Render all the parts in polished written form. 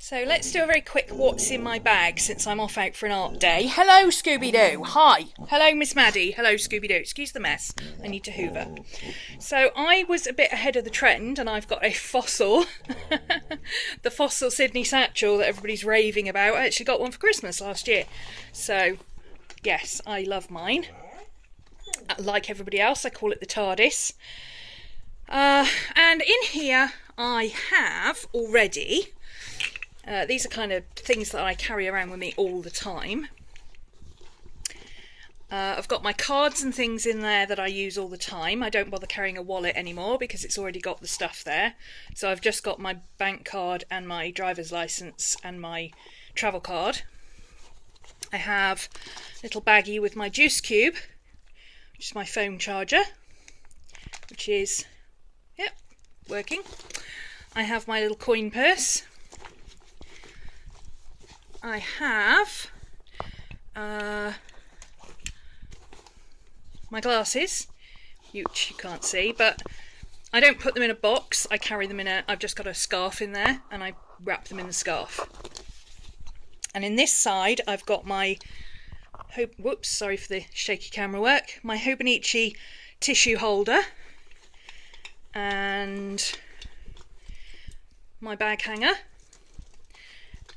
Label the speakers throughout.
Speaker 1: So let's do a very quick what's in my bag since I'm off out for an art day. Hello Scooby-Doo, hi. Hello Miss Maddie, hello Scooby-Doo, excuse the mess, I need to hoover. So I was a bit ahead of the trend and I've got a fossil, the fossil Sydney satchel that everybody's raving about. I actually got one for Christmas last year. So yes, I love mine. Like everybody else, I call it the TARDIS. And in here I have already... these are kind of things that I carry around with me all the time. I've got my cards and things in there that I use all the time. I don't bother carrying a wallet anymore because it's already got the stuff there. So I've just got my bank card and my driver's license and my travel card. I have a little baggie with my juice cube, which is my phone charger, which is, yep, working. I have my little coin purse. I have my glasses, which you can't see, but I don't put them in a box. I carry them in I've just got a scarf in there and I wrap them in the scarf. And in this side I've got my, whoops, sorry for the shaky camera work, my Hobonichi tissue holder and my bag hanger.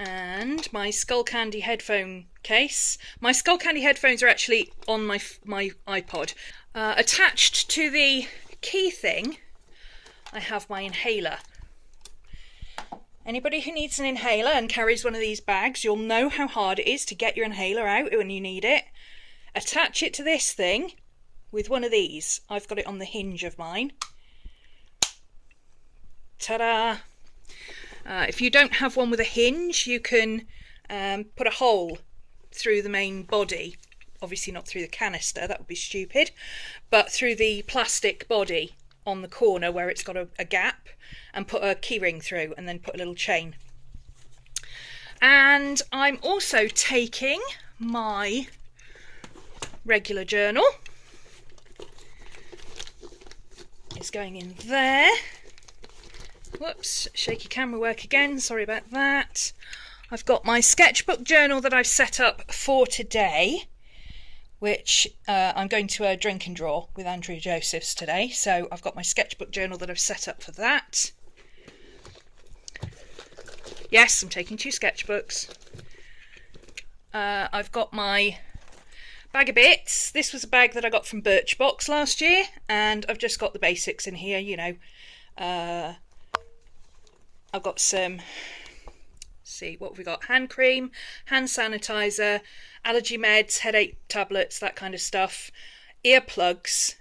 Speaker 1: And my Skullcandy headphone case. My Skullcandy headphones are actually on my iPod. Attached to the key thing, I have my inhaler. Anybody who needs an inhaler and carries one of these bags, you'll know how hard it is to get your inhaler out when you need it. Attach it to this thing with one of these. I've got it on the hinge of mine. Ta-da! If you don't have one with a hinge, you can put a hole through the main body. Obviously not through the canister, that would be stupid, but through the plastic body on the corner where it's got a gap, and put a key ring through and then put a little chain. And I'm also taking my regular journal. It's going in there. Whoops, shaky camera work again, sorry about that. I've got my sketchbook journal that I've set up for today, which I'm going to a drink and draw with Andrea Joseph's today, so I've got my sketchbook journal that I've set up for that. Yes, I'm taking 2 sketchbooks. I've got my bag of bits. This was a bag that I got from Birchbox last year, and I've just got the basics in here, you know. I've got some, let's see, what have we got? Hand cream, hand sanitizer, allergy meds, headache tablets, that kind of stuff. Earplugs,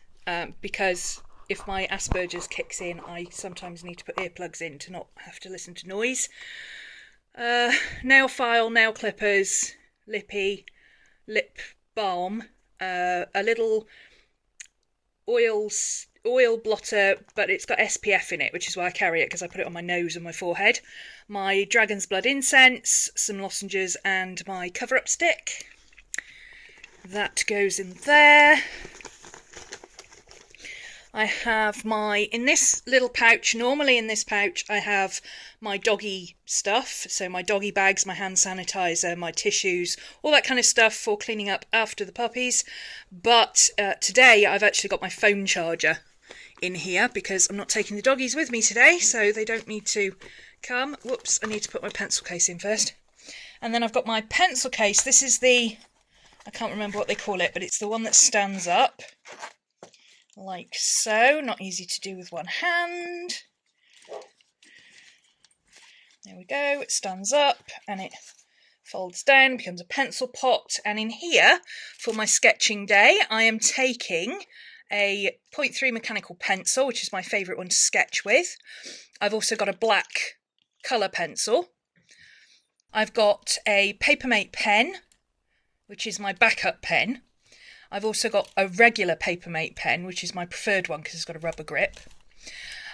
Speaker 1: because if my Asperger's kicks in, I sometimes need to put earplugs in to not have to listen to noise. Nail file, nail clippers, lippy, lip balm, a little oil blotter, but it's got SPF in it, which is why I carry it, because I put it on my nose and my forehead. My dragon's blood incense, some lozenges, and my cover-up stick. That goes in there. I have in this little pouch, normally in this pouch I have my doggy stuff, so my doggy bags, my hand sanitizer, my tissues, all that kind of stuff for cleaning up after the puppies. But today I've actually got my phone charger in here because I'm not taking the doggies with me today, so they don't need to come. Whoops, I need to put my pencil case in first. And then I've got my pencil case. This is I can't remember what they call it, but it's the one that stands up like so. Not easy to do with one hand. There we go, it stands up and it folds down, becomes a pencil pot. And in here, for my sketching day, I am taking a 0.3 mechanical pencil, which is my favourite one to sketch with. I've also got a black colour pencil. I've got a Papermate pen, which is my backup pen. I've also got a regular Papermate pen, which is my preferred one because it's got a rubber grip.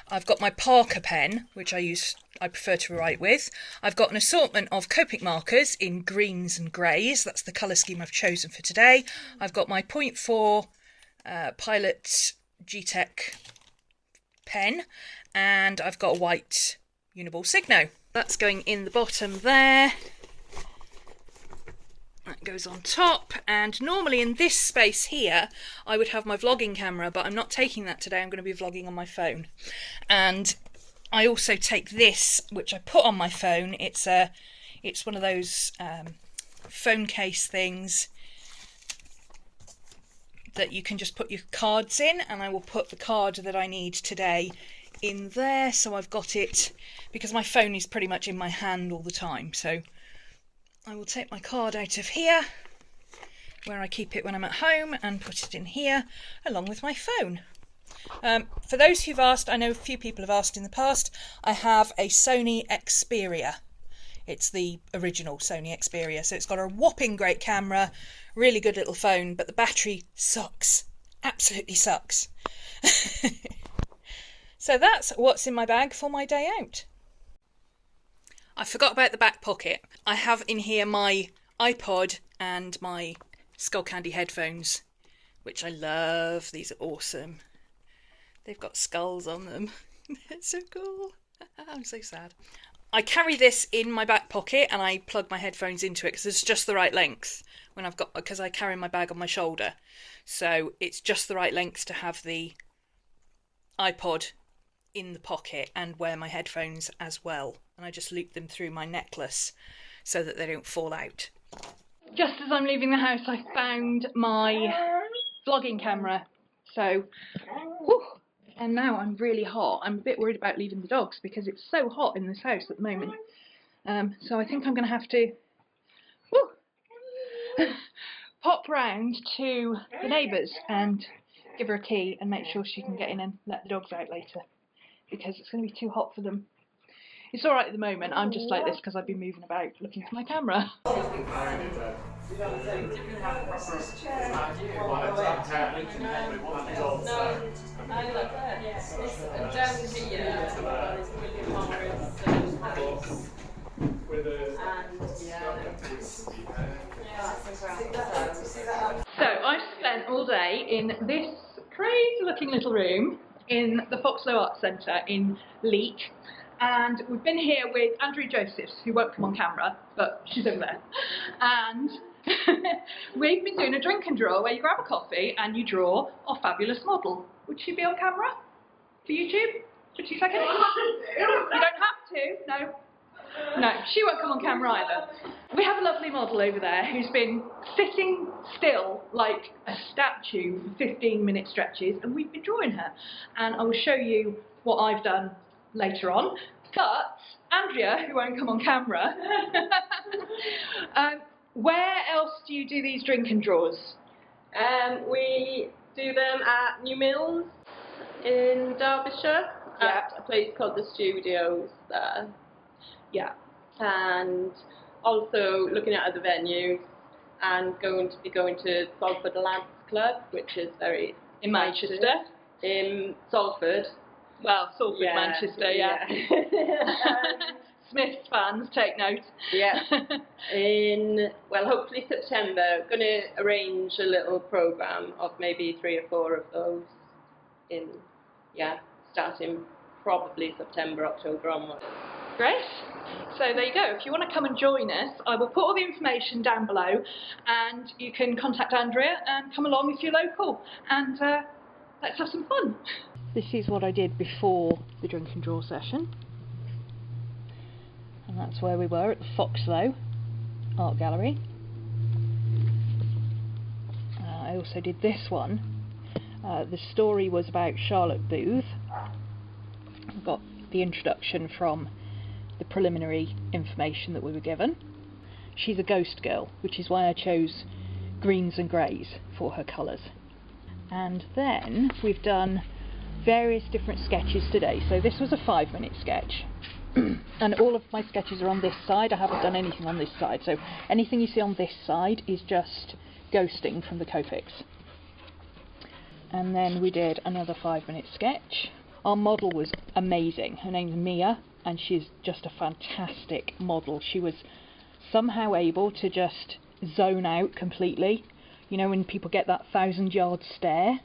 Speaker 1: I've got my Parker pen, which I prefer to write with. I've got an assortment of Copic markers in greens and greys. That's the colour scheme I've chosen for today. I've got my 0.4 Pilot G-Tech pen, and I've got a white Uniball Signo. That's going in the bottom there. That goes on top, and normally in this space here I would have my vlogging camera, but I'm not taking that today. I'm going to be vlogging on my phone. And I also take this, which I put on my phone. It's one of those phone case things that you can just put your cards in, and I will put the card that I need today in there, so I've got it, because my phone is pretty much in my hand all the time. So I will take my card out of here, where I keep it when I'm at home, and put it in here along with my phone. For those who've asked, I know a few people have asked in the past, I have a Sony Xperia. It's the original Sony Xperia, so it's got a whopping great camera, really good little phone, but the battery sucks. Absolutely sucks. So that's what's in my bag for my day out. I forgot about the back pocket. I have in here my iPod and my Skullcandy headphones, which I love. These are awesome. They've got skulls on them. It's so cool. I'm so sad. I carry this in my back pocket and I plug my headphones into it because it's just the right length because I carry my bag on my shoulder. So it's just the right length to have the iPod in the pocket and wear my headphones as well. And I just loop them through my necklace so that they don't fall out. Just as I'm leaving the house, I found my vlogging camera. So, whew, and now I'm really hot. I'm a bit worried about leaving the dogs because it's so hot in this house at the moment. So I think I'm going to have to pop round to the neighbours and give her a key and make sure she can get in and let the dogs out later, because it's going to be too hot for them. It's alright at the moment, I'm just like this because I've been moving about looking for my camera. So I've spent all day in this crazy looking little room in the Foxlow Arts Centre in Leek. And we've been here with Andrea Joseph, who won't come on camera, but she's over there. And we've been doing a drink and draw where you grab a coffee and you draw a fabulous model. Would she be on camera for YouTube for 2 seconds? You don't have to, no. No, she won't come on camera either. We have a lovely model over there who's been sitting still like a statue for 15-minute stretches, and we've been drawing her. And I will show you what I've done later on. But Andrea, who won't come on camera, where else do you do these drink and draws?
Speaker 2: We do them at New Mills in Derbyshire, at a place called the Studios there. Yeah, and also looking at other venues and going to Salford Lads Club, which is very
Speaker 1: in Manchester.
Speaker 2: In Salford.
Speaker 1: Well, Salford, yeah, Manchester, yeah. Smiths fans, take note.
Speaker 2: Yeah. Hopefully September, going to arrange a little programme of maybe 3 or 4 of those starting probably September, October onwards.
Speaker 1: Great. So there you go. If you want to come and join us, I will put all the information down below and you can contact Andrea and come along if you're local, and let's have some fun. This is what I did before the drink and draw session, and that's where we were at the Foxlow Art Gallery. I also did this one. The story was about Charlotte Booth. I got the introduction from the preliminary information that we were given. She's a ghost girl, which is why I chose greens and greys for her colours. And then we've done various different sketches today. So this was a 5-minute sketch and all of my sketches are on this side. I haven't done anything on this side, so anything you see on this side is just ghosting from the Copics. And then we did another 5-minute sketch. Our model was amazing. Her name's Mia and she's just a fantastic model. She was somehow able to just zone out completely. You know when people get that 1,000-yard stare?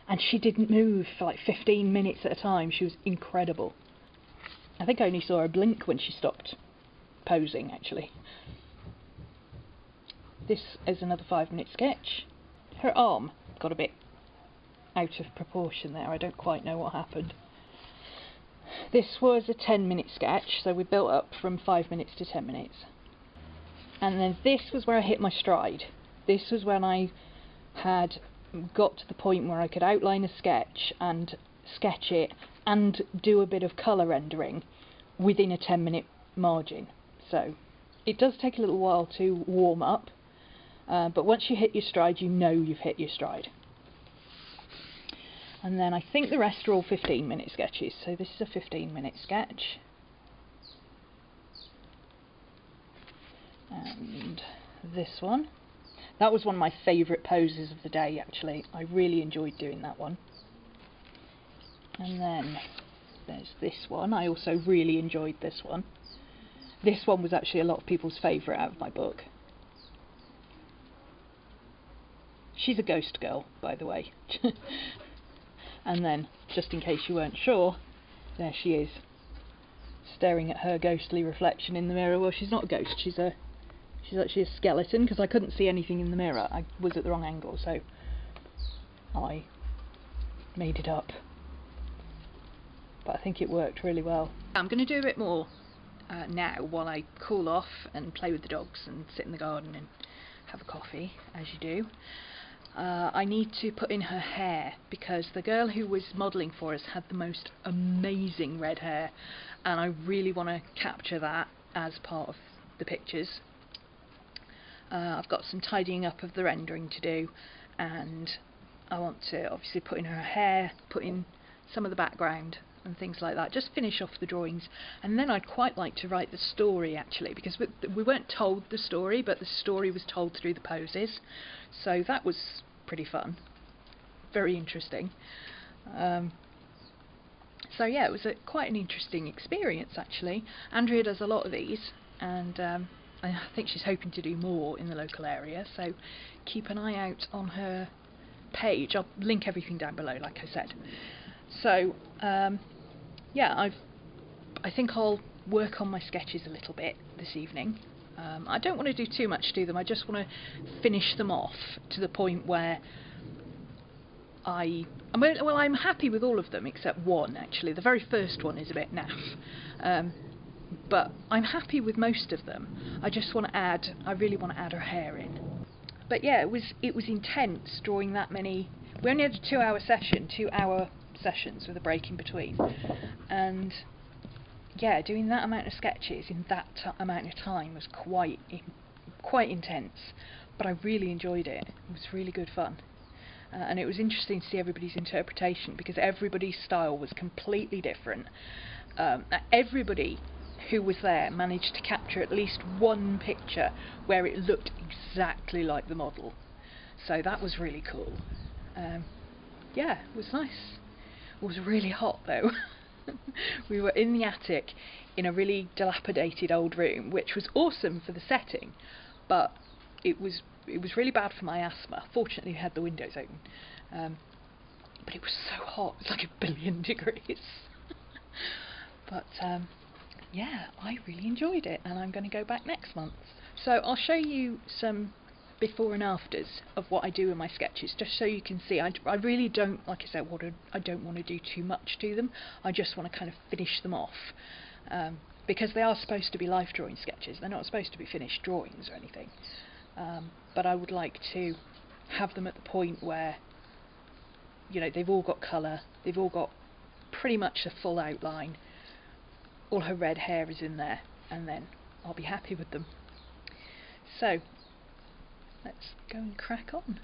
Speaker 1: And she didn't move for like 15 minutes at a time. She was incredible. I think I only saw her blink when she stopped posing, actually. This is another 5-minute sketch. Her arm got a bit out of proportion there. I don't quite know what happened. This was a 10-minute sketch, so we built up from 5 minutes to 10 minutes. And then this was where I hit my stride. This was when I had got to the point where I could outline a sketch and sketch it and do a bit of colour rendering within a 10-minute margin. So it does take a little while to warm up, but once you hit your stride, you know you've hit your stride. And then I think the rest are all 15-minute sketches, so this is a 15-minute sketch. And this one. That was one of my favourite poses of the day, actually. I really enjoyed doing that one. And then there's this one. I also really enjoyed this one. This one was actually a lot of people's favourite out of my book. She's a ghost girl, by the way. And then, just in case you weren't sure, there she is, staring at her ghostly reflection in the mirror. Well, she's not a ghost, she's actually a skeleton, because I couldn't see anything in the mirror. I was at the wrong angle, so I made it up. But I think it worked really well. I'm going to do a bit more now while I cool off and play with the dogs and sit in the garden and have a coffee, as you do. I need to put in her hair, because the girl who was modelling for us had the most amazing red hair, and I really want to capture that as part of the pictures. I've got some tidying up of the rendering to do, and I want to obviously put in her hair, put in some of the background and things like that, just finish off the drawings. And then I'd quite like to write the story, actually, because we weren't told the story, but the story was told through the poses, so that was pretty fun, very interesting. So yeah, it was quite an interesting experience, actually. Andrea does a lot of these, and I think she's hoping to do more in the local area, so keep an eye out on her page. I'll link everything down below, like I said. So yeah, I think I'll work on my sketches a little bit this evening. I don't want to do too much to them, I just want to finish them off to the point where I'm happy with all of them except one, actually. The very first one is a bit naff, but I'm happy with most of them. I really want to add her hair in. But yeah, it was intense drawing that many. We only had a 2-hour session, 2-hour sessions with a break in between, and yeah, doing that amount of sketches in that amount of time was quite intense, but I really enjoyed it. It was really good fun, and it was interesting to see everybody's interpretation, because everybody's style was completely different. Everybody who was there managed to capture at least one picture where it looked exactly like the model, so that was really cool. Yeah, it was nice. It was really hot though. We were in the attic in a really dilapidated old room, which was awesome for the setting, but it was really bad for my asthma. Fortunately we had the windows open, but it was so hot, it was like 1,000,000,000 degrees. But yeah, I really enjoyed it, and I'm going to go back next month. So I'll show you some before and afters of what I do in my sketches, just so you can see. I really don't, like I said, I don't want to do too much to them. I just want to kind of finish them off, because they are supposed to be life drawing sketches. They're not supposed to be finished drawings or anything, but I would like to have them at the point where, you know, they've all got colour, they've all got pretty much a full outline, all her red hair is in there, and then I'll be happy with them. So let's go and crack on.